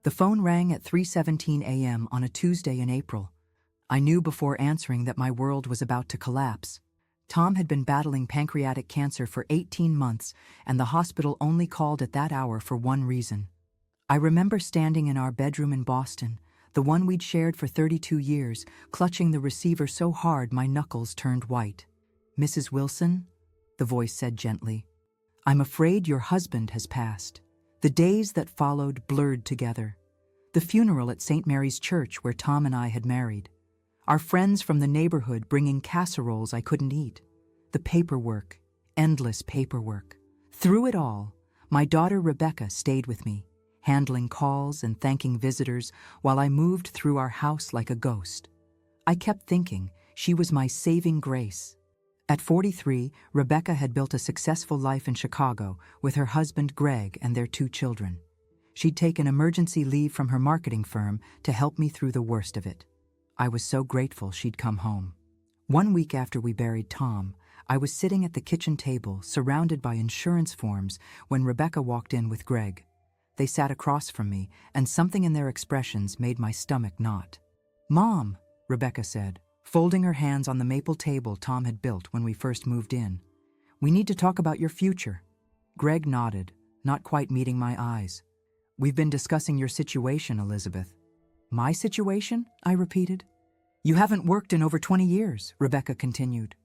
The phone rang at 3:17 a.m. on a Tuesday in April. I knew before answering that my world was about to collapse. Tom had been battling pancreatic cancer for 18 months, and the hospital only called at that hour for one reason. I remember standing in our bedroom in Boston, the one we'd shared for 32 years, clutching the receiver so hard my knuckles turned white. "Mrs. Wilson," the voice said gently, "I'm afraid your husband has passed." The days that followed blurred together. The funeral at St. Mary's Church where Tom and I had married. Our friends from the neighborhood bringing casseroles I couldn't eat. The paperwork, endless paperwork. Through it all, my daughter Rebecca stayed with me, handling calls and thanking visitors while I moved through our house like a ghost. I kept thinking she was my saving grace. At 43, Rebecca had built a successful life in Chicago with her husband Greg and their 2 children. She'd taken emergency leave from her marketing firm to help me through the worst of it. I was so grateful she'd come home. 1 week after we buried Tom, I was sitting at the kitchen table, surrounded by insurance forms, when Rebecca walked in with Greg. They sat across from me, and something in their expressions made my stomach knot. "Mom," Rebecca said, folding her hands on the maple table Tom had built when we first moved in, "we need to talk about your future." Greg nodded, not quite meeting my eyes. "We've been discussing your situation, Elizabeth." "My situation?" I repeated. "You haven't worked in over 20 years, Rebecca continued.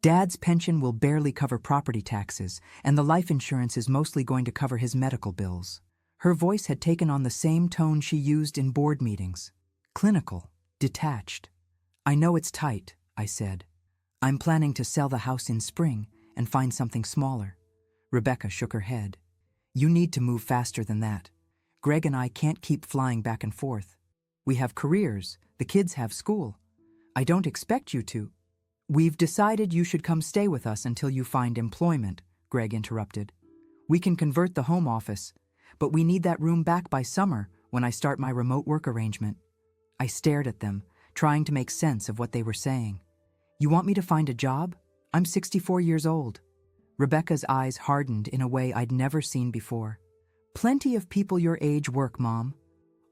Dad's pension will barely cover property taxes, and the life insurance is mostly going to cover his medical bills. Her voice had taken on the same tone she used in board meetings. Clinical, detached. "I know it's tight," I said. "I'm planning to sell the house in spring and find something smaller." Rebecca shook her head. "You need to move faster than that. Greg and I can't keep flying back and forth. We have careers, the kids have school. I don't expect you to." "We've decided you should come stay with us until you find employment," Greg interrupted. "We can convert the home office, but we need that room back by summer when I start my remote work arrangement." I stared at them, trying to make sense of what they were saying. "You want me to find a job? I'm 64 years old." Rebecca's eyes hardened in a way I'd never seen before. "Plenty of people your age work, Mom.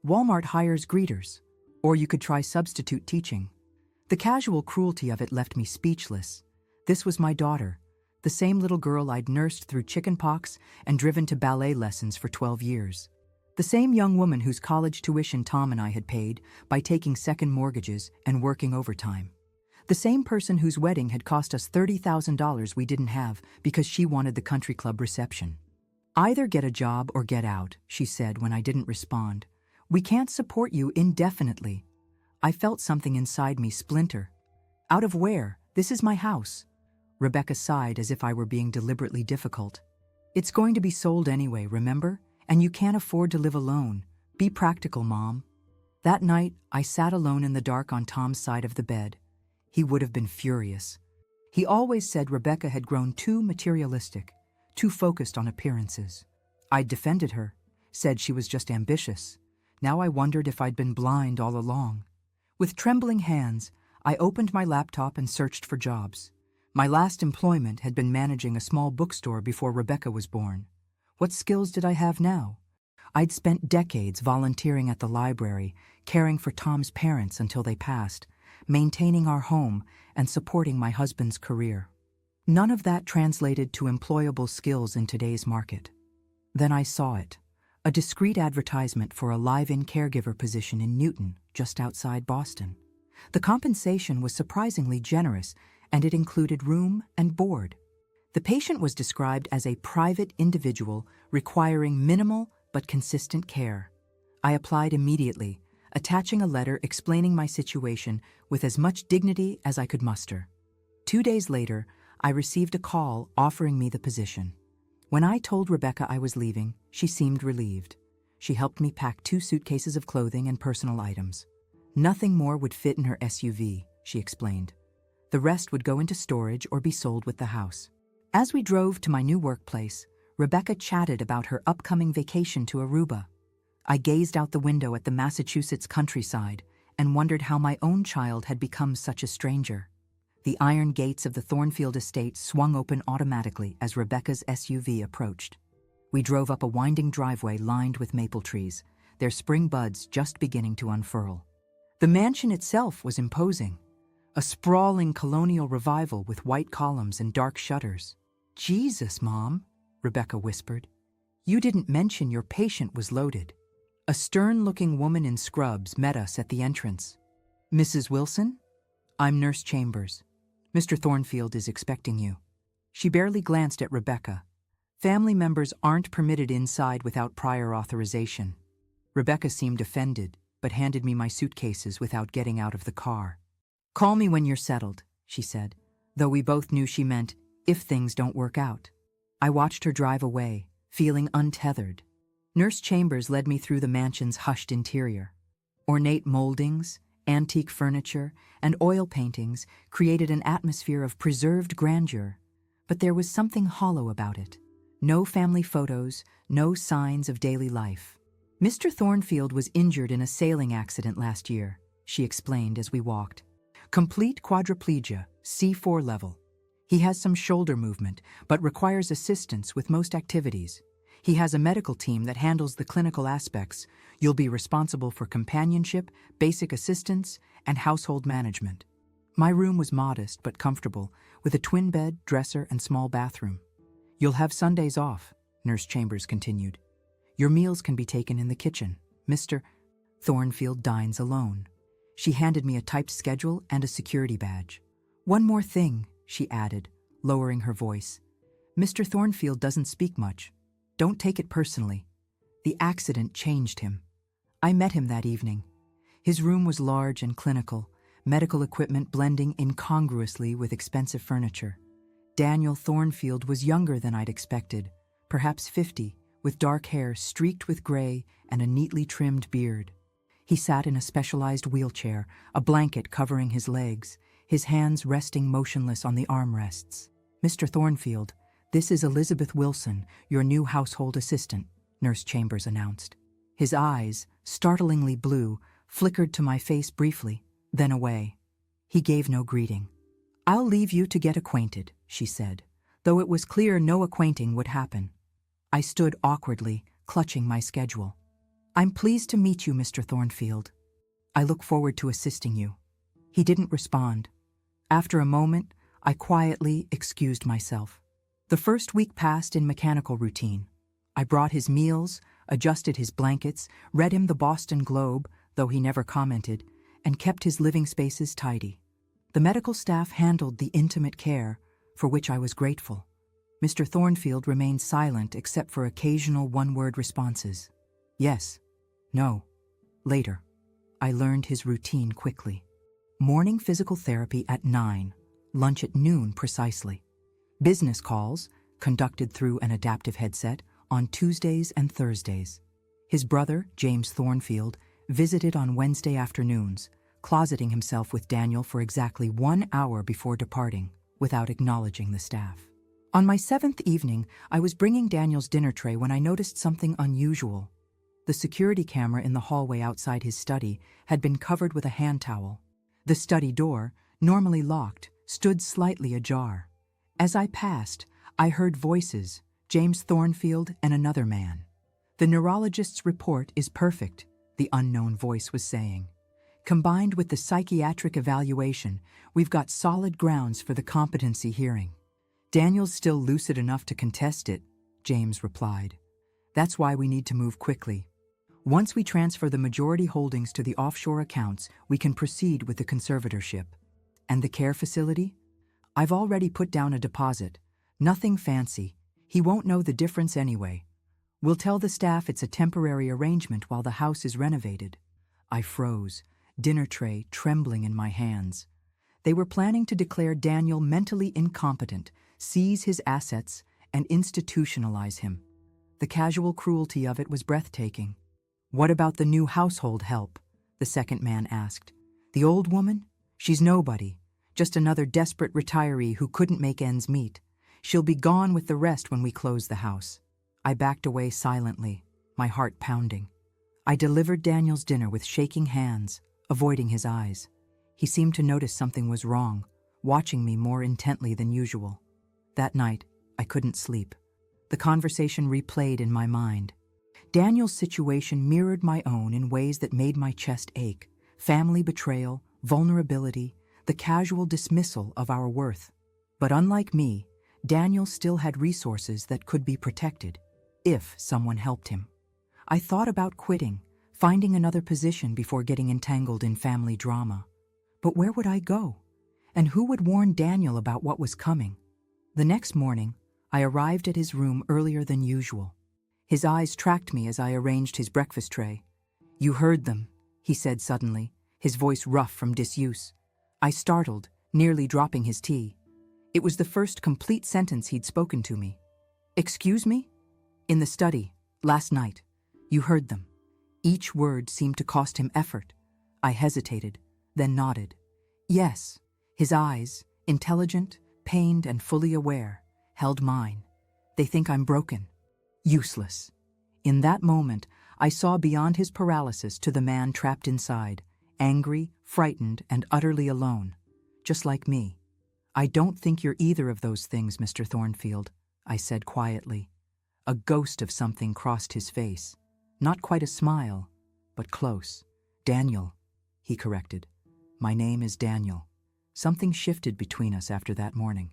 Walmart hires greeters, or you could try substitute teaching." The casual cruelty of it left me speechless. This was my daughter, the same little girl I'd nursed through chickenpox and driven to ballet lessons for 12 years. The same young woman whose college tuition Tom and I had paid by taking second mortgages and working overtime. The same person whose wedding had cost us $30,000 we didn't have because she wanted the country club reception. "Either get a job or get out," she said when I didn't respond. "We can't support you indefinitely." I felt something inside me splinter. "Out of where? This is my house." Rebecca sighed as if I were being deliberately difficult. "It's going to be sold anyway, remember? And you can't afford to live alone. Be practical, Mom." That night, I sat alone in the dark on Tom's side of the bed. He would have been furious. He always said Rebecca had grown too materialistic, too focused on appearances. I'd defended her, said she was just ambitious. Now I wondered if I'd been blind all along. With trembling hands, I opened my laptop and searched for jobs. My last employment had been managing a small bookstore before Rebecca was born. What skills did I have now? I'd spent decades volunteering at the library, caring for Tom's parents until they passed, maintaining our home, and supporting my husband's career. None of that translated to employable skills in today's market. Then I saw it, a discreet advertisement for a live-in caregiver position in Newton, just outside Boston. The compensation was surprisingly generous, and it included room and board. The patient was described as a private individual requiring minimal but consistent care. I applied immediately, attaching a letter explaining my situation with as much dignity as I could muster. 2 days later, I received a call offering me the position. When I told Rebecca I was leaving, she seemed relieved. She helped me pack 2 suitcases of clothing and personal items. Nothing more would fit in her SUV, she explained. The rest would go into storage or be sold with the house. As we drove to my new workplace, Rebecca chatted about her upcoming vacation to Aruba. I gazed out the window at the Massachusetts countryside and wondered how my own child had become such a stranger. The iron gates of the Thornfield estate swung open automatically as Rebecca's SUV approached. We drove up a winding driveway lined with maple trees, their spring buds just beginning to unfurl. The mansion itself was imposing, a sprawling colonial revival with white columns and dark shutters. "Jesus, Mom," Rebecca whispered. "You didn't mention your patient was loaded." A stern-looking woman in scrubs met us at the entrance. "Mrs. Wilson? I'm Nurse Chambers. Mr. Thornfield is expecting you." She barely glanced at Rebecca. Family members aren't permitted inside without prior authorization. Rebecca seemed offended, but handed me my suitcases without getting out of the car. "Call me when you're settled," she said, though we both knew she meant, if things don't work out. I watched her drive away, feeling untethered. Nurse Chambers led me through the mansion's hushed interior. Ornate moldings, antique furniture, and oil paintings created an atmosphere of preserved grandeur, but there was something hollow about it. No family photos, no signs of daily life. "Mr. Thornfield was injured in a sailing accident last year," she explained as we walked. "Complete quadriplegia, C4 level. He has some shoulder movement, but requires assistance with most activities. He has a medical team that handles the clinical aspects. You'll be responsible for companionship, basic assistance, and household management." My room was modest but comfortable, with a twin bed, dresser, and small bathroom. "You'll have Sundays off," Nurse Chambers continued. "Your meals can be taken in the kitchen. Mr. Thornfield dines alone." She handed me a typed schedule and a security badge. "One more thing," she added, lowering her voice. "Mr. Thornfield doesn't speak much. Don't take it personally. The accident changed him. I met him that evening. His room was large and clinical, medical equipment blending incongruously with expensive furniture. Daniel Thornfield was younger than I'd expected, perhaps 50, with dark hair streaked with gray and a neatly trimmed beard. He sat in a specialized wheelchair, a blanket covering his legs, his hands resting motionless on the armrests. "Mr. Thornfield, this is Elizabeth Wilson, your new household assistant," Nurse Chambers announced. His eyes, startlingly blue, flickered to my face briefly, then away. He gave no greeting. "I'll leave you to get acquainted," she said, though it was clear no acquainting would happen. I stood awkwardly, clutching my schedule. "I'm pleased to meet you, Mr. Thornfield. I look forward to assisting you." He didn't respond. After a moment, I quietly excused myself. The first week passed in mechanical routine. I brought his meals, adjusted his blankets, read him the Boston Globe, though he never commented, and kept his living spaces tidy. The medical staff handled the intimate care, for which I was grateful. Mr. Thornfield remained silent except for occasional one-word responses. Yes, no, later. I learned his routine quickly. Morning physical therapy at 9, lunch at noon precisely. Business calls, conducted through an adaptive headset, on Tuesdays and Thursdays. His brother, James Thornfield, visited on Wednesday afternoons, closeting himself with Daniel for exactly 1 hour before departing, without acknowledging the staff. On my 7th evening, I was bringing Daniel's dinner tray when I noticed something unusual. The security camera in the hallway outside his study had been covered with a hand towel. The study door, normally locked, stood slightly ajar. As I passed, I heard voices, James Thornfield and another man. "The neurologist's report is perfect," the unknown voice was saying. "Combined with the psychiatric evaluation, we've got solid grounds for the competency hearing." "Daniel's still lucid enough to contest it," James replied. "That's why we need to move quickly. Once we transfer the majority holdings to the offshore accounts, we can proceed with the conservatorship." "And the care facility?" "I've already put down a deposit. Nothing fancy. He won't know the difference anyway. We'll tell the staff it's a temporary arrangement while the house is renovated." I froze, dinner tray trembling in my hands. They were planning to declare Daniel mentally incompetent, seize his assets, and institutionalize him. The casual cruelty of it was breathtaking. "What about the new household help?" the second man asked. "The old woman? She's nobody, just another desperate retiree who couldn't make ends meet. She'll be gone with the rest when we close the house." I backed away silently, my heart pounding. I delivered Daniel's dinner with shaking hands, avoiding his eyes. He seemed to notice something was wrong, watching me more intently than usual. That night, I couldn't sleep. The conversation replayed in my mind. Daniel's situation mirrored my own in ways that made my chest ache. Family betrayal, vulnerability, the casual dismissal of our worth. But unlike me, Daniel still had resources that could be protected, if someone helped him. I thought about quitting, finding another position before getting entangled in family drama. But where would I go? And who would warn Daniel about what was coming? The next morning, I arrived at his room earlier than usual. His eyes tracked me as I arranged his breakfast tray. "You heard them," he said suddenly, his voice rough from disuse. I startled, nearly dropping his tea. It was the first complete sentence he'd spoken to me. "Excuse me?" "In the study, last night. You heard them." Each word seemed to cost him effort. I hesitated, then nodded. "Yes." His eyes, intelligent, pained, and fully aware, held mine. "They think I'm broken. Useless." In that moment, I saw beyond his paralysis to the man trapped inside, angry, frightened, and utterly alone, just like me. "I don't think you're either of those things, Mr. Thornfield," I said quietly. A ghost of something crossed his face. Not quite a smile, but close. "Daniel," he corrected. "My name is Daniel." Something shifted between us after that morning.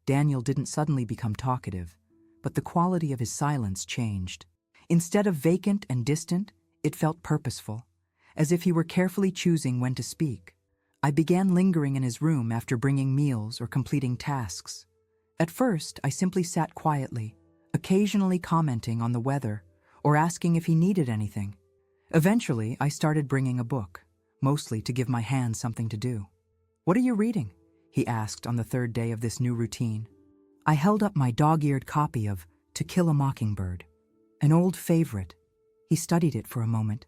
Daniel didn't suddenly become talkative, but the quality of his silence changed. Instead of vacant and distant, it felt purposeful, as if he were carefully choosing when to speak. I began lingering in his room after bringing meals or completing tasks. At first, I simply sat quietly, occasionally commenting on the weather or asking if he needed anything. Eventually, I started bringing a book, mostly to give my hands something to do. "What are you reading?" he asked on the third day of this new routine. I held up my dog-eared copy of To Kill a Mockingbird, an old favorite. He studied it for a moment.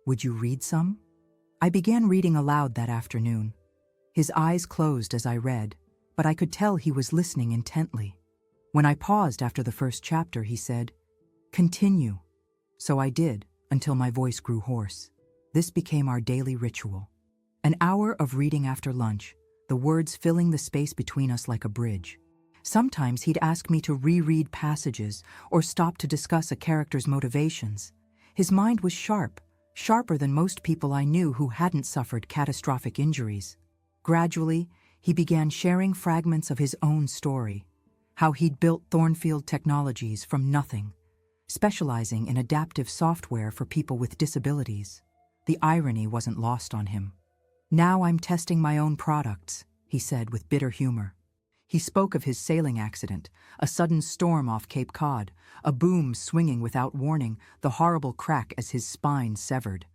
"Would you read some?" I began reading aloud that afternoon. His eyes closed as I read, but I could tell he was listening intently. When I paused after the first chapter, he said, "Continue." So I did, until my voice grew hoarse. This became our daily ritual. An hour of reading after lunch, the words filling the space between us like a bridge. Sometimes he'd ask me to reread passages or stop to discuss a character's motivations. His mind was sharp, sharper than most people I knew who hadn't suffered catastrophic injuries. Gradually, he began sharing fragments of his own story, how he'd built Thornfield Technologies from nothing, specializing in adaptive software for people with disabilities. The irony wasn't lost on him. "Now I'm testing my own products," he said with bitter humor. He spoke of his sailing accident, a sudden storm off Cape Cod, a boom swinging without warning, the horrible crack as his spine severed.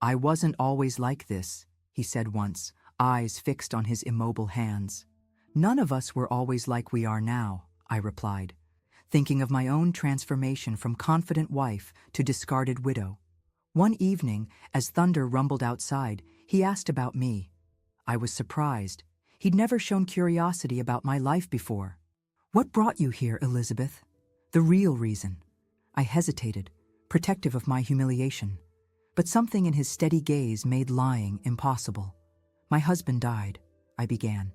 "I wasn't always like this," he said once, eyes fixed on his immobile hands. "None of us were always like we are now," I replied, thinking of my own transformation from confident wife to discarded widow. One evening, as thunder rumbled outside, he asked about me. I was surprised. He'd never shown curiosity about my life before. "What brought you here, Elizabeth?" "The real reason." I hesitated, protective of my humiliation. But something in his steady gaze made lying impossible. "My husband died," I began.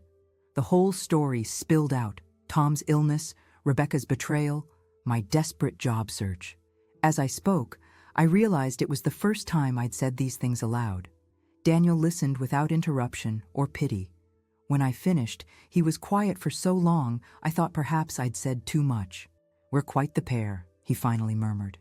The whole story spilled out: Tom's illness, Rebecca's betrayal, my desperate job search. As I spoke, I realized it was the first time I'd said these things aloud. Daniel listened without interruption or pity. When I finished, he was quiet for so long I thought perhaps I'd said too much. "We're quite the pair," he finally murmured,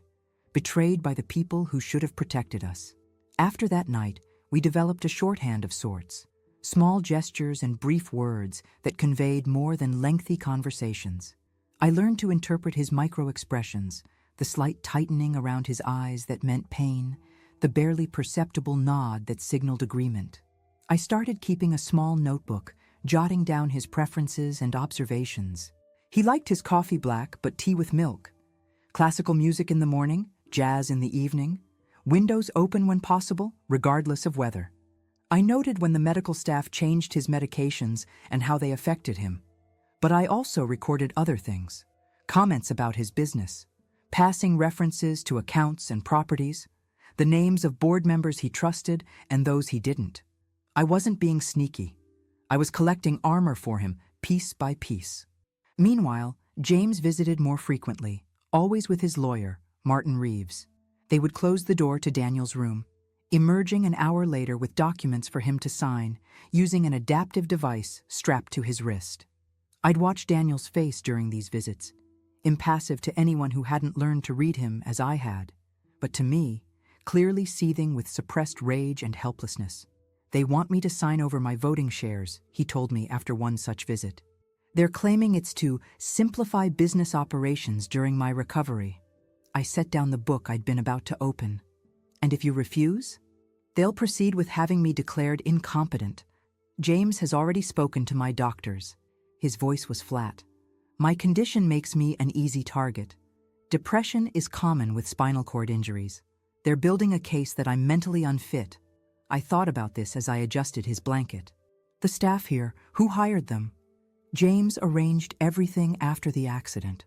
"betrayed by the people who should have protected us." After that night, we developed a shorthand of sorts, small gestures and brief words that conveyed more than lengthy conversations. I learned to interpret his micro-expressions, the slight tightening around his eyes that meant pain, the barely perceptible nod that signaled agreement. I started keeping a small notebook, jotting down his preferences and observations. He liked his coffee black, but tea with milk. Classical music in the morning, jazz in the evening. Windows open when possible, regardless of weather. I noted when the medical staff changed his medications and how they affected him. But I also recorded other things. Comments about his business, passing references to accounts and properties, the names of board members he trusted and those he didn't. I wasn't being sneaky. I was collecting armor for him, piece by piece. Meanwhile, James visited more frequently, always with his lawyer, Martin Reeves. They would close the door to Daniel's room, emerging an hour later with documents for him to sign, using an adaptive device strapped to his wrist. I'd watch Daniel's face during these visits, impassive to anyone who hadn't learned to read him as I had, but to me, clearly seething with suppressed rage and helplessness. "They want me to sign over my voting shares," he told me after one such visit. "They're claiming it's to simplify business operations during my recovery." I set down the book I'd been about to open. "And if you refuse? They'll proceed with having me declared incompetent. James has already spoken to my doctors." His voice was flat. "My condition makes me an easy target. Depression is common with spinal cord injuries. They're building a case that I'm mentally unfit." I thought about this as I adjusted his blanket. "The staff here, who hired them?" "James arranged everything after the accident."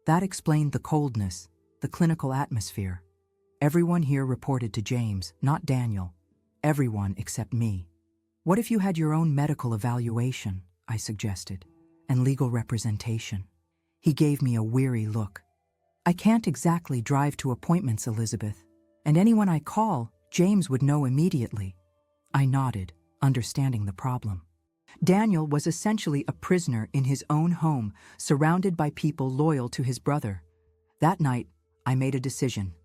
That explained the coldness, the clinical atmosphere. Everyone here reported to James, not Daniel. Everyone except me. "What if you had your own medical evaluation?" I suggested, "and legal representation?" He gave me a weary look. "I can't exactly drive to appointments, Elizabeth, and anyone I call, James would know immediately." I nodded, understanding the problem. Daniel was essentially a prisoner in his own home, surrounded by people loyal to his brother. That night, I made a decision.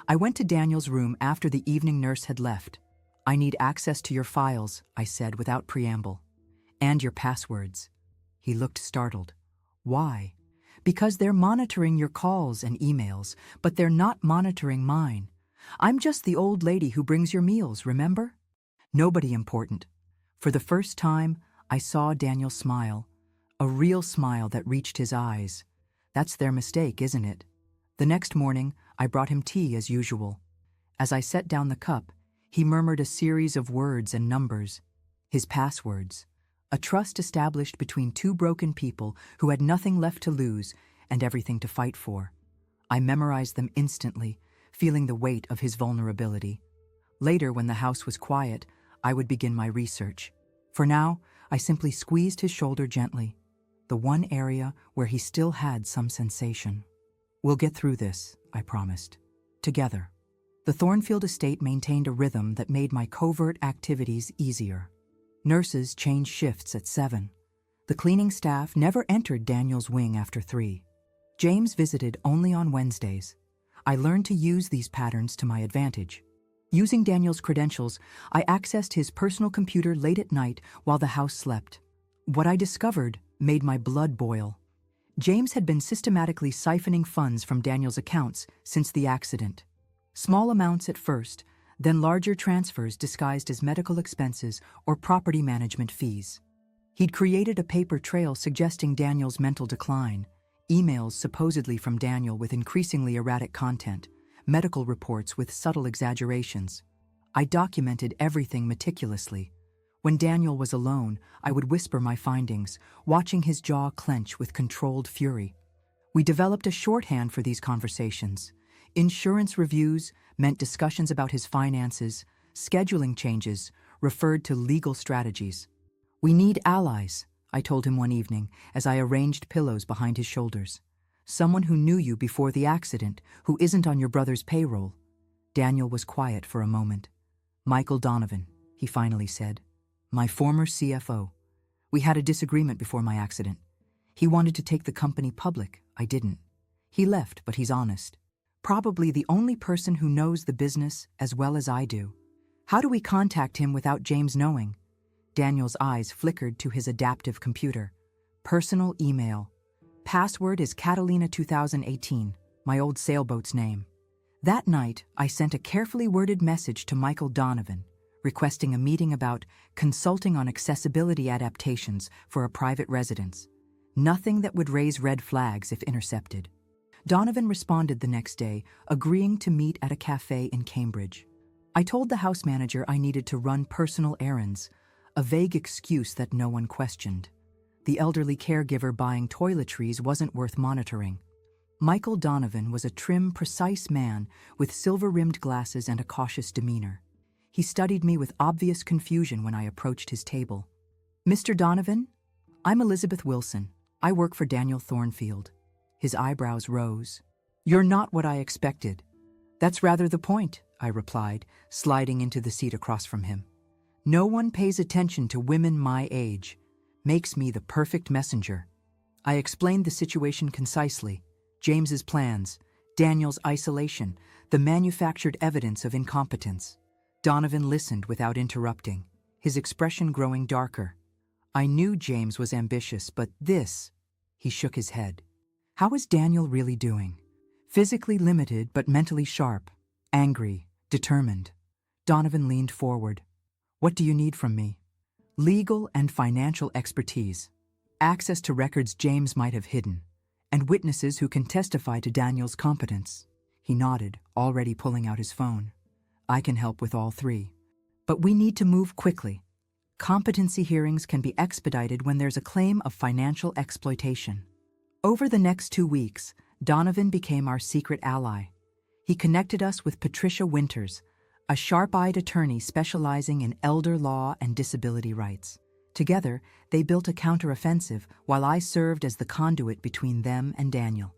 I went to Daniel's room after the evening nurse had left. "I need access to your files," I said without preamble. "And your passwords." He looked startled. "Why?" "Because they're monitoring your calls and emails, but they're not monitoring mine. I'm just the old lady who brings your meals, remember? Nobody important." For the first time, I saw Daniel smile, a real smile that reached his eyes. That's their mistake, isn't it? The next morning, I brought him tea as usual. As I set down the cup, he murmured a series of words and numbers. His passwords. A trust established between two broken people who had nothing left to lose and everything to fight for. I memorized them instantly, feeling the weight of his vulnerability. Later, when the house was quiet, I would begin my research. For now, I simply squeezed his shoulder gently, the one area where he still had some sensation. "We'll get through this," I promised. "Together." The Thornfield estate maintained a rhythm that made my covert activities easier. Nurses changed shifts at 7. The cleaning staff never entered Daniel's wing after 3. James visited only on Wednesdays. I learned to use these patterns to my advantage. Using Daniel's credentials, I accessed his personal computer late at night while the house slept. What I discovered made my blood boil. James had been systematically siphoning funds from Daniel's accounts since the accident. Small amounts at first, then larger transfers disguised as medical expenses or property management fees. He'd created a paper trail suggesting Daniel's mental decline, emails supposedly from Daniel with increasingly erratic content, medical reports with subtle exaggerations. I documented everything meticulously. When Daniel was alone, I would whisper my findings, watching his jaw clench with controlled fury. We developed a shorthand for these conversations. Insurance reviews meant discussions about his finances, scheduling changes referred to legal strategies. "We need allies," I told him one evening as I arranged pillows behind his shoulders. "Someone who knew you before the accident, who isn't on your brother's payroll." Daniel was quiet for a moment. "Michael Donovan," he finally said. "My former CFO. We had a disagreement before my accident. He wanted to take the company public. I didn't. He left, but he's honest. Probably the only person who knows the business as well as I do. How do we contact him without James knowing?" Daniel's eyes flickered to his adaptive computer. "Personal email. Password is Catalina 2018, my old sailboat's name." That night, I sent a carefully worded message to Michael Donovan, requesting a meeting about consulting on accessibility adaptations for a private residence. Nothing that would raise red flags if intercepted. Donovan responded the next day, agreeing to meet at a cafe in Cambridge. I told the house manager I needed to run personal errands, a vague excuse that no one questioned. The elderly caregiver buying toiletries wasn't worth monitoring. Michael Donovan was a trim, precise man with silver-rimmed glasses and a cautious demeanor. He studied me with obvious confusion when I approached his table. "Mr. Donovan, I'm Elizabeth Wilson. I work for Daniel Thornfield." His eyebrows rose. "You're not what I expected." That's rather the point, I replied, sliding into the seat across from him. No one pays attention to women my age. Makes me the perfect messenger. I explained the situation concisely. James's plans, Daniel's isolation, the manufactured evidence of incompetence. Donovan listened without interrupting, his expression growing darker. I knew James was ambitious, but this... He shook his head. How is Daniel really doing? Physically limited, but mentally sharp, angry, determined. Donovan leaned forward. What do you need from me? Legal and financial expertise, access to records James might have hidden, and witnesses who can testify to Daniel's competence. He nodded, already pulling out his phone. I can help with all three. But we need to move quickly. Competency hearings can be expedited when there's a claim of financial exploitation. Over the next 2 weeks, Donovan became our secret ally. He connected us with Patricia Winters, a sharp-eyed attorney specializing in elder law and disability rights. Together, they built a counteroffensive while I served as the conduit between them and Daniel.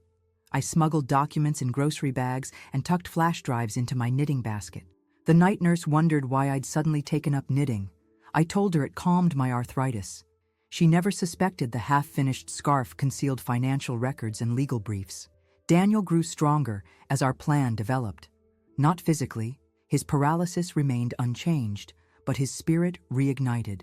I smuggled documents in grocery bags and tucked flash drives into my knitting basket. The night nurse wondered why I'd suddenly taken up knitting. I told her it calmed my arthritis. She never suspected the half-finished scarf concealed financial records and legal briefs. Daniel grew stronger as our plan developed. Not physically, his paralysis remained unchanged, but his spirit reignited.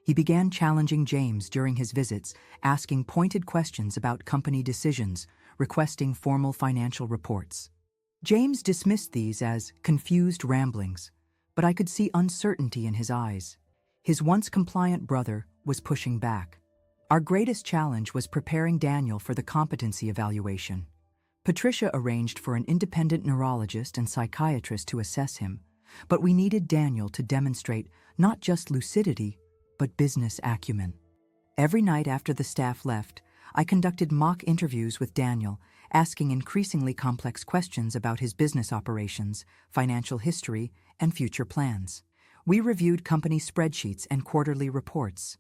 He began challenging James during his visits, asking pointed questions about company decisions, requesting formal financial reports. James dismissed these as confused ramblings, but I could see uncertainty in his eyes. His once compliant brother was pushing back. Our greatest challenge was preparing Daniel for the competency evaluation. Patricia arranged for an independent neurologist and psychiatrist to assess him, but we needed Daniel to demonstrate not just lucidity, but business acumen. Every night after the staff left, I conducted mock interviews with Daniel, asking increasingly complex questions about his business operations, financial history, and future plans. We reviewed company spreadsheets and quarterly reports.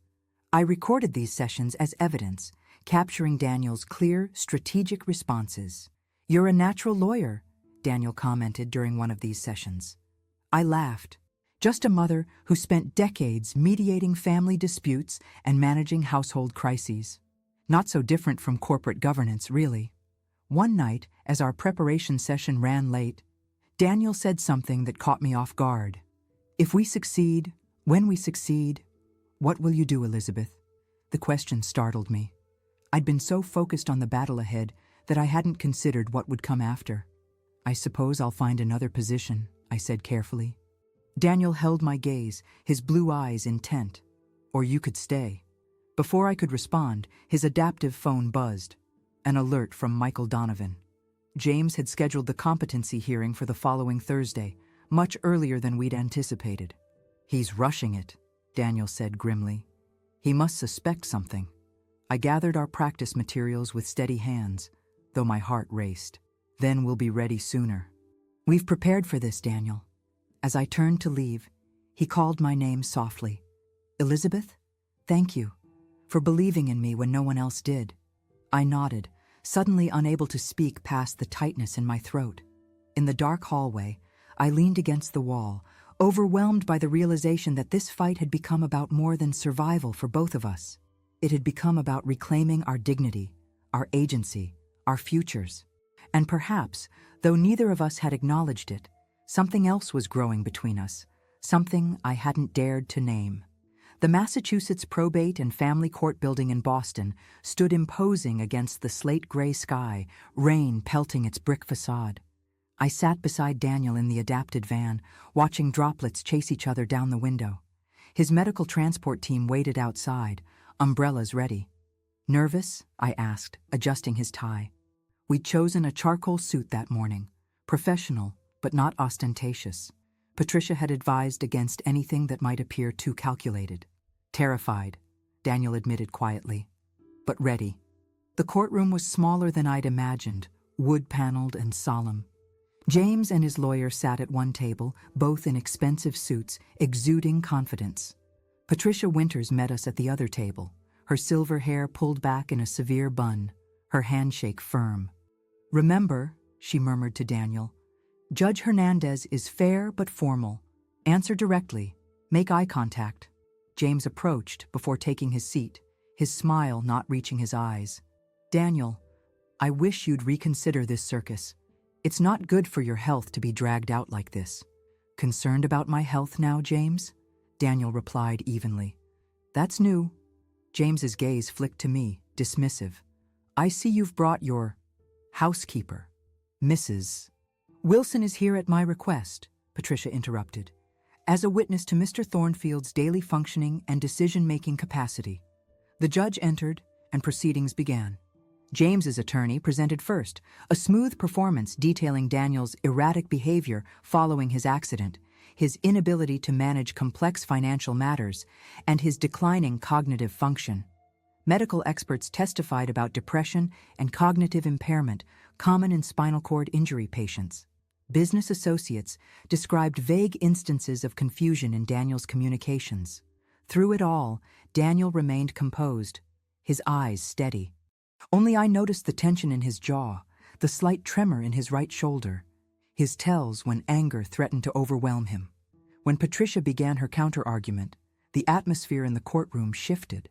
I recorded these sessions as evidence, capturing Daniel's clear, strategic responses. "You're a natural lawyer," Daniel commented during one of these sessions. I laughed. Just a mother who spent decades mediating family disputes and managing household crises. Not so different from corporate governance, really. One night, as our preparation session ran late, Daniel said something that caught me off guard. "If we succeed, when we succeed, what will you do, Elizabeth?" The question startled me. I'd been so focused on the battle ahead that I hadn't considered what would come after. "I suppose I'll find another position," I said carefully. Daniel held my gaze, his blue eyes intent. "Or you could stay." Before I could respond, his adaptive phone buzzed. An alert from Michael Donovan. James had scheduled the competency hearing for the following Thursday, much earlier than we'd anticipated. "He's rushing it," Daniel said grimly. "He must suspect something." I gathered our practice materials with steady hands, though my heart raced. "Then we'll be ready sooner." "We've prepared for this, Daniel." As I turned to leave, he called my name softly. "Elizabeth, thank you for believing in me when no one else did." I nodded, suddenly unable to speak past the tightness in my throat. In the dark hallway, I leaned against the wall, overwhelmed by the realization that this fight had become about more than survival for both of us. It had become about reclaiming our dignity, our agency, our futures. And perhaps, though neither of us had acknowledged it, something else was growing between us, something I hadn't dared to name. The Massachusetts Probate and Family Court building in Boston stood imposing against the slate-gray sky, rain pelting its brick facade. I sat beside Daniel in the adapted van, watching droplets chase each other down the window. His medical transport team waited outside, umbrellas ready. "Nervous?" I asked, adjusting his tie. We'd chosen a charcoal suit that morning, professional, but not ostentatious. Patricia had advised against anything that might appear too calculated. "Terrified," Daniel admitted quietly, "but ready." The courtroom was smaller than I'd imagined, wood-paneled and solemn. James and his lawyer sat at one table, both in expensive suits, exuding confidence. Patricia Winters met us at the other table, her silver hair pulled back in a severe bun, her handshake firm. "Remember," she murmured to Daniel, Judge Hernandez is fair but formal. Answer directly. Make eye contact. James approached before taking his seat, his smile not reaching his eyes. Daniel, I wish you'd reconsider this circus. It's not good for your health to be dragged out like this. Concerned about my health now, James? Daniel replied evenly. That's new. James's gaze flicked to me, dismissive. I see you've brought your housekeeper, Mrs. Wilson is here at my request, Patricia interrupted, as a witness to Mr. Thornfield's daily functioning and decision-making capacity. The judge entered, and proceedings began. James's attorney presented first, a smooth performance detailing Daniel's erratic behavior following his accident, his inability to manage complex financial matters, and his declining cognitive function. Medical experts testified about depression and cognitive impairment common in spinal cord injury patients. Business associates described vague instances of confusion in Daniel's communications. Through it all, Daniel remained composed, his eyes steady. Only I noticed the tension in his jaw, the slight tremor in his right shoulder, his tells when anger threatened to overwhelm him. When Patricia began her counter-argument, the atmosphere in the courtroom shifted.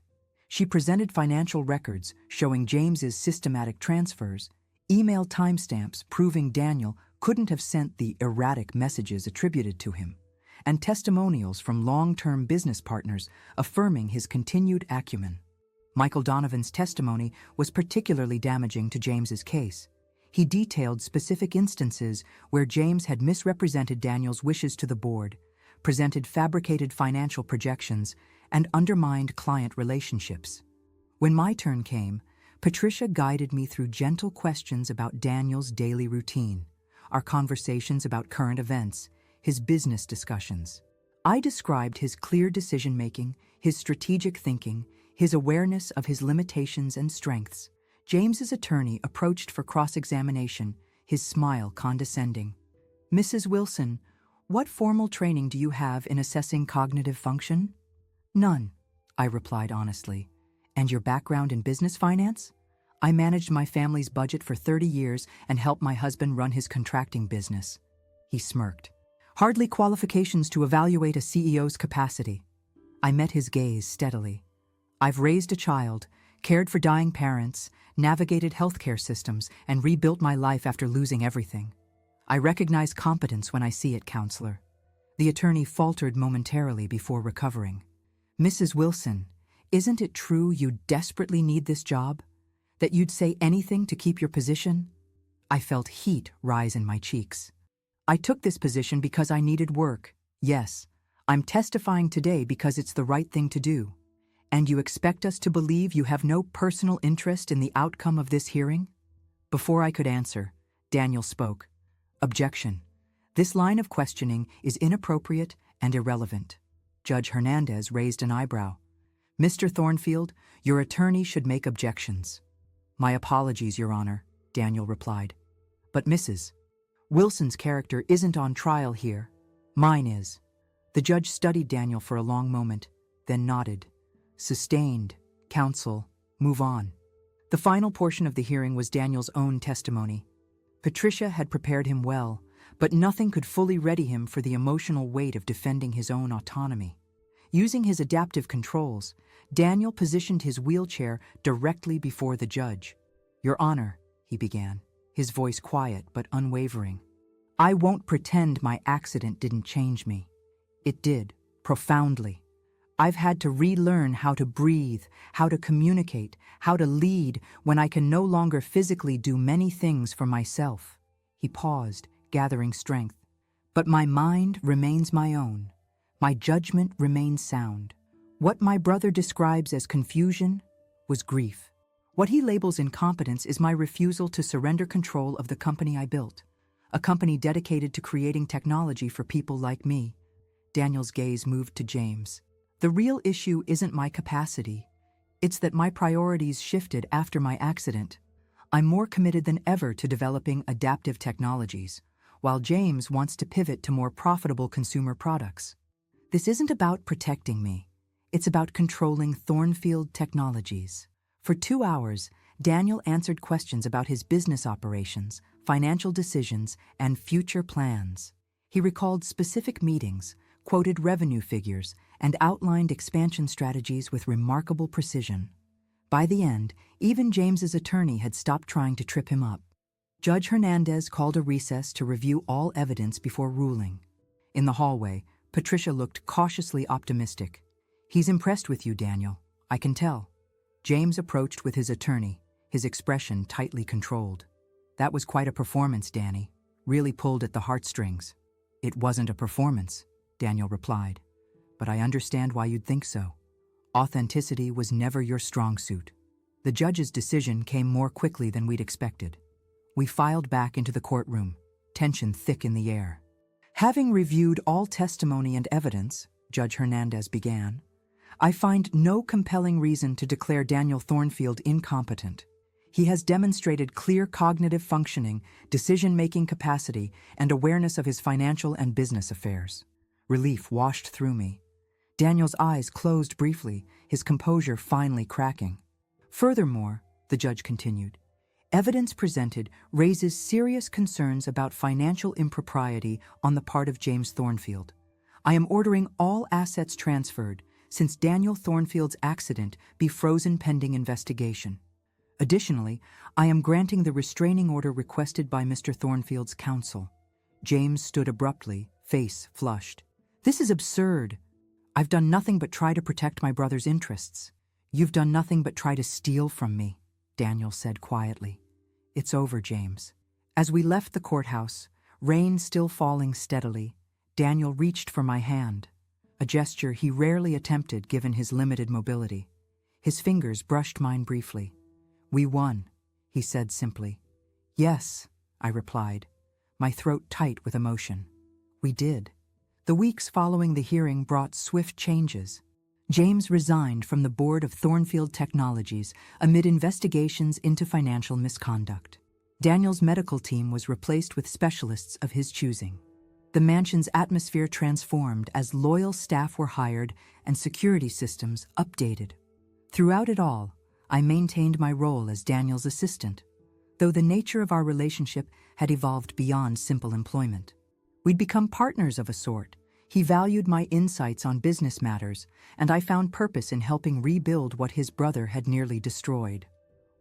She presented financial records showing James's systematic transfers, email timestamps proving Daniel couldn't have sent the erratic messages attributed to him, and testimonials from long-term business partners affirming his continued acumen. Michael Donovan's testimony was particularly damaging to James's case. He detailed specific instances where James had misrepresented Daniel's wishes to the board, presented fabricated financial projections, and undermined client relationships. When my turn came, Patricia guided me through gentle questions about Daniel's daily routine, our conversations about current events, his business discussions. I described his clear decision-making, his strategic thinking, his awareness of his limitations and strengths. James's attorney approached for cross-examination, his smile condescending. Mrs. Wilson, what formal training do you have in assessing cognitive function? None, I replied honestly. And your background in business finance? I managed my family's budget for 30 years and helped my husband run his contracting business. He smirked. Hardly qualifications to evaluate a CEO's capacity. I met his gaze steadily. I've raised a child, cared for dying parents, navigated healthcare systems, and rebuilt my life after losing everything. I recognize competence when I see it, counselor. The attorney faltered momentarily before recovering. Mrs. Wilson, isn't it true you desperately need this job? That you'd say anything to keep your position? I felt heat rise in my cheeks. I took this position because I needed work. Yes, I'm testifying today because it's the right thing to do. And you expect us to believe you have no personal interest in the outcome of this hearing? Before I could answer, Daniel spoke. Objection. This line of questioning is inappropriate and irrelevant. Judge Hernandez raised an eyebrow. Mr. Thornfield, your attorney should make objections. My apologies, Your Honor, Daniel replied. But Mrs. Wilson's character isn't on trial here. Mine is. The judge studied Daniel for a long moment, then nodded. Sustained. Counsel, move on. The final portion of the hearing was Daniel's own testimony. Patricia had prepared him well, but nothing could fully ready him for the emotional weight of defending his own autonomy. Using his adaptive controls, Daniel positioned his wheelchair directly before the judge. Your Honor, he began, his voice quiet but unwavering. I won't pretend my accident didn't change me. It did, profoundly. I've had to relearn how to breathe, how to communicate, how to lead when I can no longer physically do many things for myself. He paused, gathering strength. But my mind remains my own. My judgment remains sound. What my brother describes as confusion was grief. What he labels incompetence is my refusal to surrender control of the company I built, a company dedicated to creating technology for people like me. Daniel's gaze moved to James. The real issue isn't my capacity. It's that my priorities shifted after my accident. I'm more committed than ever to developing adaptive technologies, while James wants to pivot to more profitable consumer products. This isn't about protecting me. It's about controlling Thornfield Technologies. For 2 hours, Daniel answered questions about his business operations, financial decisions, and future plans. He recalled specific meetings, quoted revenue figures, and outlined expansion strategies with remarkable precision. By the end, even James's attorney had stopped trying to trip him up. Judge Hernandez called a recess to review all evidence before ruling. In the hallway, Patricia looked cautiously optimistic. "He's impressed with you, Daniel. I can tell." James approached with his attorney, his expression tightly controlled. "That was quite a performance, Danny. Really pulled at the heartstrings." "It wasn't a performance," Daniel replied. "But I understand why you'd think so. Authenticity was never your strong suit." The judge's decision came more quickly than we'd expected. We filed back into the courtroom, tension thick in the air. "Having reviewed all testimony and evidence," Judge Hernandez began, "I find no compelling reason to declare Daniel Thornfield incompetent. He has demonstrated clear cognitive functioning, decision-making capacity, and awareness of his financial and business affairs." Relief washed through me. Daniel's eyes closed briefly, his composure finally cracking. "Furthermore," the judge continued, "evidence presented raises serious concerns about financial impropriety on the part of James Thornfield. I am ordering all assets transferred, since Daniel Thornfield's accident be frozen pending investigation. Additionally, I am granting the restraining order requested by Mr. Thornfield's counsel." James stood abruptly, face flushed. "This is absurd. I've done nothing but try to protect my brother's interests." "You've done nothing but try to steal from me," Daniel said quietly. "It's over, James." As we left the courthouse, rain still falling steadily, Daniel reached for my hand, a gesture he rarely attempted given his limited mobility. His fingers brushed mine briefly. "We won," he said simply. "Yes," I replied, my throat tight with emotion. "We did." The weeks following the hearing brought swift changes. James resigned from the board of Thornfield Technologies amid investigations into financial misconduct. Daniel's medical team was replaced with specialists of his choosing. The mansion's atmosphere transformed as loyal staff were hired and security systems updated. Throughout it all, I maintained my role as Daniel's assistant, though the nature of our relationship had evolved beyond simple employment. We'd become partners of a sort. He valued my insights on business matters, and I found purpose in helping rebuild what his brother had nearly destroyed.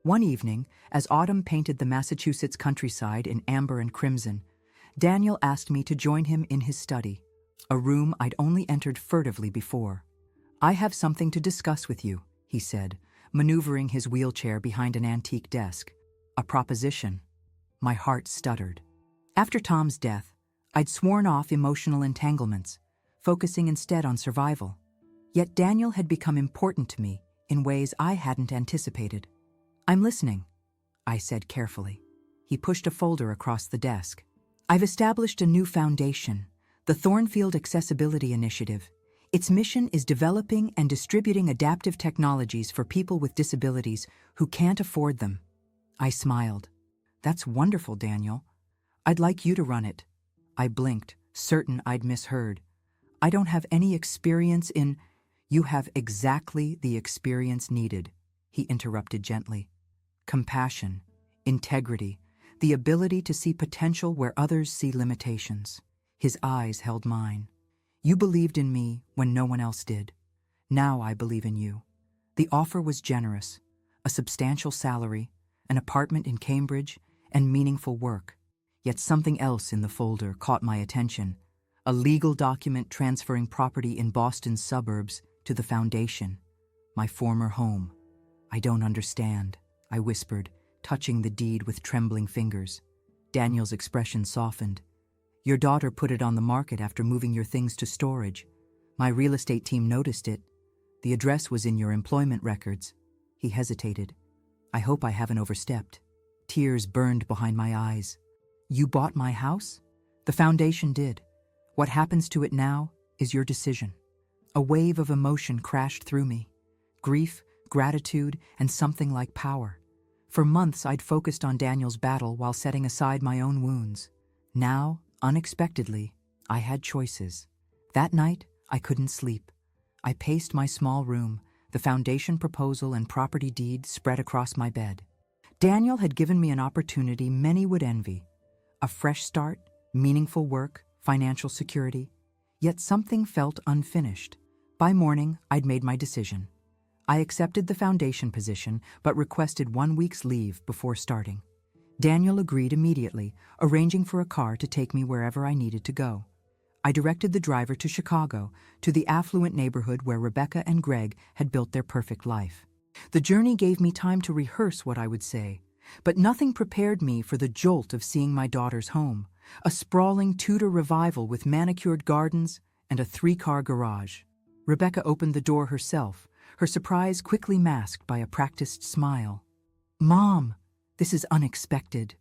One evening, as autumn painted the Massachusetts countryside in amber and crimson, Daniel asked me to join him in his study, a room I'd only entered furtively before. "I have something to discuss with you," he said, maneuvering his wheelchair behind an antique desk. "A proposition." My heart stuttered. After Tom's death, I'd sworn off emotional entanglements, focusing instead on survival. Yet Daniel had become important to me in ways I hadn't anticipated. "I'm listening," I said carefully. He pushed a folder across the desk. "I've established a new foundation, the Thornfield Accessibility Initiative. Its mission is developing and distributing adaptive technologies for people with disabilities who can't afford them." I smiled. "That's wonderful, Daniel. I'd like you to run it." I blinked, certain I'd misheard. "I don't have any experience in—" "You have exactly the experience needed," he interrupted gently. "Compassion, integrity, the ability to see potential where others see limitations." His eyes held mine. "You believed in me when no one else did. Now I believe in you." The offer was generous, a substantial salary, an apartment in Cambridge, and meaningful work. Yet something else in the folder caught my attention, a legal document transferring property in Boston's suburbs to the foundation, my former home. "I don't understand," I whispered, touching the deed with trembling fingers. Daniel's expression softened. "Your daughter put it on the market after moving your things to storage. My real estate team noticed it. The address was in your employment records." He hesitated. "I hope I haven't overstepped." Tears burned behind my eyes. "You bought my house?" "The foundation did. What happens to it now is your decision." A wave of emotion crashed through me. Grief, gratitude, and something like power. For months I'd focused on Daniel's battle while setting aside my own wounds. Now, unexpectedly, I had choices. That night, I couldn't sleep. I paced my small room, the foundation proposal and property deed spread across my bed. Daniel had given me an opportunity many would envy, A fresh start, meaningful work, financial security. Yet something felt unfinished. By morning, I'd made my decision. I accepted the foundation position, but requested 1 week's leave before starting. Daniel agreed immediately, arranging for a car to take me wherever I needed to go. I directed the driver to Chicago, to the affluent neighborhood where Rebecca and Greg had built their perfect life. The journey gave me time to rehearse what I would say, but nothing prepared me for the jolt of seeing my daughter's home, a sprawling Tudor revival with manicured gardens and a 3-car garage. Rebecca opened the door herself, her surprise quickly masked by a practiced smile. "Mom, this is unexpected."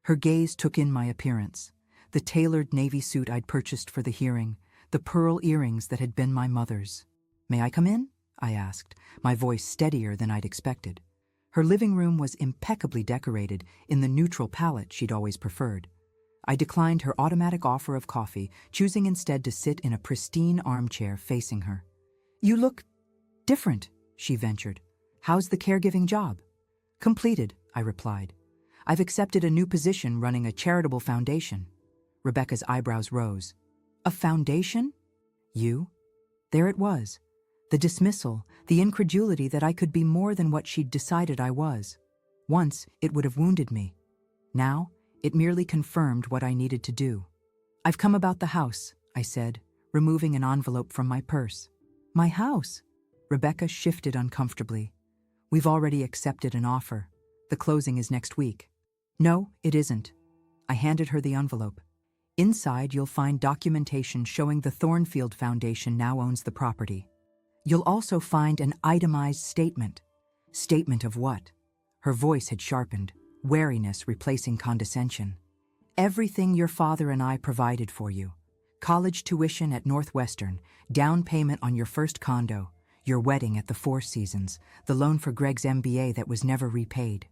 Her gaze took in my appearance, the tailored navy suit I'd purchased for the hearing, the pearl earrings that had been my mother's. "May I come in?" I asked, my voice steadier than I'd expected. Her living room was impeccably decorated in the neutral palette she'd always preferred. I declined her automatic offer of coffee, choosing instead to sit in a pristine armchair facing her. "You look different," she ventured. "How's the caregiving job?" "Completed," I replied. "I've accepted a new position running a charitable foundation." Rebecca's eyebrows rose. "A foundation? You?" There it was. The dismissal, the incredulity that I could be more than what she'd decided I was. Once, it would have wounded me. Now, it merely confirmed what I needed to do. "I've come about the house," I said, removing an envelope from my purse. "My house?" Rebecca shifted uncomfortably. "We've already accepted an offer. The closing is next week." "No, it isn't." I handed her the envelope. "Inside, you'll find documentation showing the Thornfield Foundation now owns the property. You'll also find an itemized statement." "Statement of what?" Her voice had sharpened, wariness replacing condescension. "Everything your father and I provided for you. College tuition at Northwestern, down payment on your first condo, your wedding at the Four Seasons, the loan for Greg's MBA that was never repaid."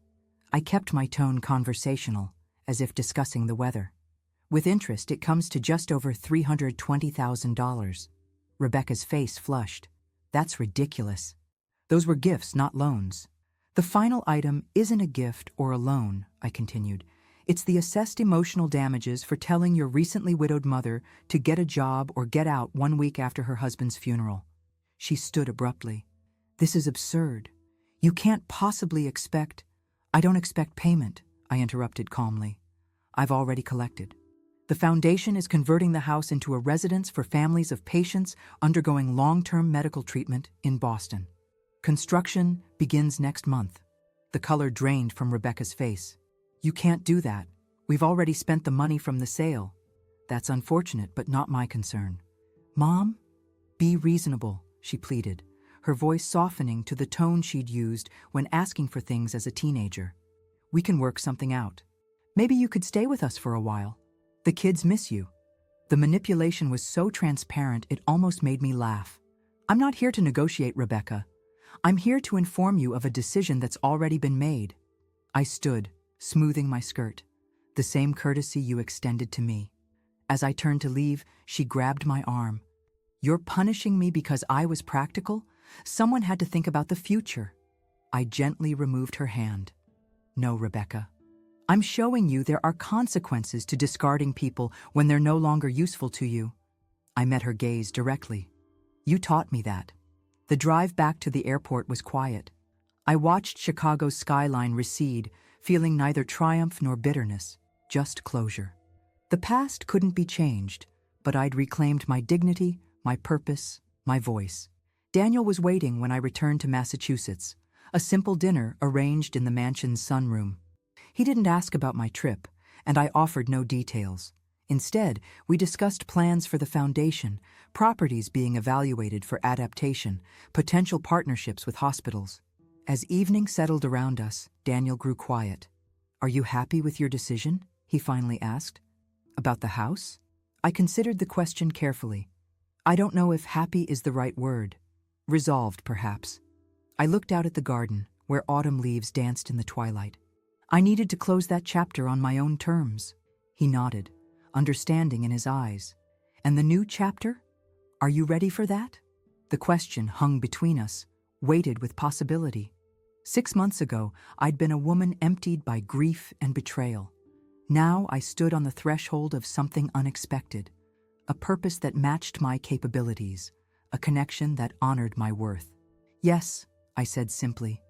I kept my tone conversational, as if discussing the weather. "With interest, it comes to just over $320,000. Rebecca's face flushed. "That's ridiculous. Those were gifts, not loans." "The final item isn't a gift or a loan," I continued. "It's the assessed emotional damages for telling your recently widowed mother to get a job or get out 1 week after her husband's funeral." She stood abruptly. "This is absurd. You can't possibly expect—" "I don't expect payment," I interrupted calmly. "I've already collected. The foundation is converting the house into a residence for families of patients undergoing long-term medical treatment in Boston. Construction begins next month." The color drained from Rebecca's face. "You can't do that. We've already spent the money from the sale." "That's unfortunate, but not my concern." "Mom, be reasonable," she pleaded, her voice softening to the tone she'd used when asking for things as a teenager. "We can work something out. Maybe you could stay with us for a while. The kids miss you." The manipulation was so transparent it almost made me laugh. "I'm not here to negotiate, Rebecca. I'm here to inform you of a decision that's already been made." I stood, smoothing my skirt. "The same courtesy you extended to me." As I turned to leave, she grabbed my arm. "You're punishing me because I was practical? Someone had to think about the future." I gently removed her hand. "No, Rebecca. I'm showing you there are consequences to discarding people when they're no longer useful to you." I met her gaze directly. "You taught me that." The drive back to the airport was quiet. I watched Chicago's skyline recede, feeling neither triumph nor bitterness, just closure. The past couldn't be changed, but I'd reclaimed my dignity, my purpose, my voice. Daniel was waiting when I returned to Massachusetts, a simple dinner arranged in the mansion's sunroom. He didn't ask about my trip, and I offered no details. Instead, we discussed plans for the foundation, properties being evaluated for adaptation, potential partnerships with hospitals. As evening settled around us, Daniel grew quiet. "Are you happy with your decision?" he finally asked. "About the house?" I considered the question carefully. I don't know if happy is the right word. Resolved, perhaps. I looked out at the garden, where autumn leaves danced in the twilight. I needed to close that chapter on my own terms. He nodded, understanding in his eyes. "And the new chapter? Are you ready for that?" The question hung between us, weighted with possibility. 6 months ago, I'd been a woman emptied by grief and betrayal. Now I stood on the threshold of something unexpected, a purpose that matched my capabilities, a connection that honored my worth. Yes, I said simply.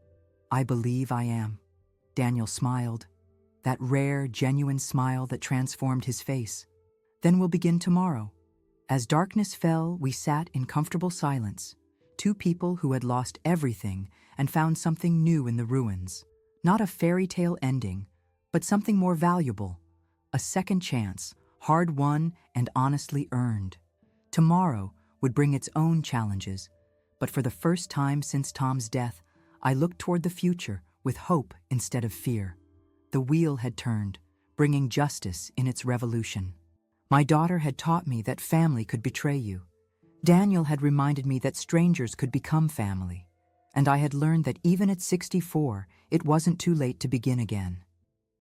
I believe I am. Daniel smiled, that rare, genuine smile that transformed his face. Then we'll begin tomorrow. As darkness fell, we sat in comfortable silence, two people who had lost everything and found something new in the ruins. Not a fairy tale ending, but something more valuable, a second chance, hard-won and honestly earned. Tomorrow would bring its own challenges, but for the first time since Tom's death, I looked toward the future with hope instead of fear. The wheel had turned, bringing justice in its revolution. My daughter had taught me that family could betray you. Daniel had reminded me that strangers could become family. And I had learned that even at 64, it wasn't too late to begin again.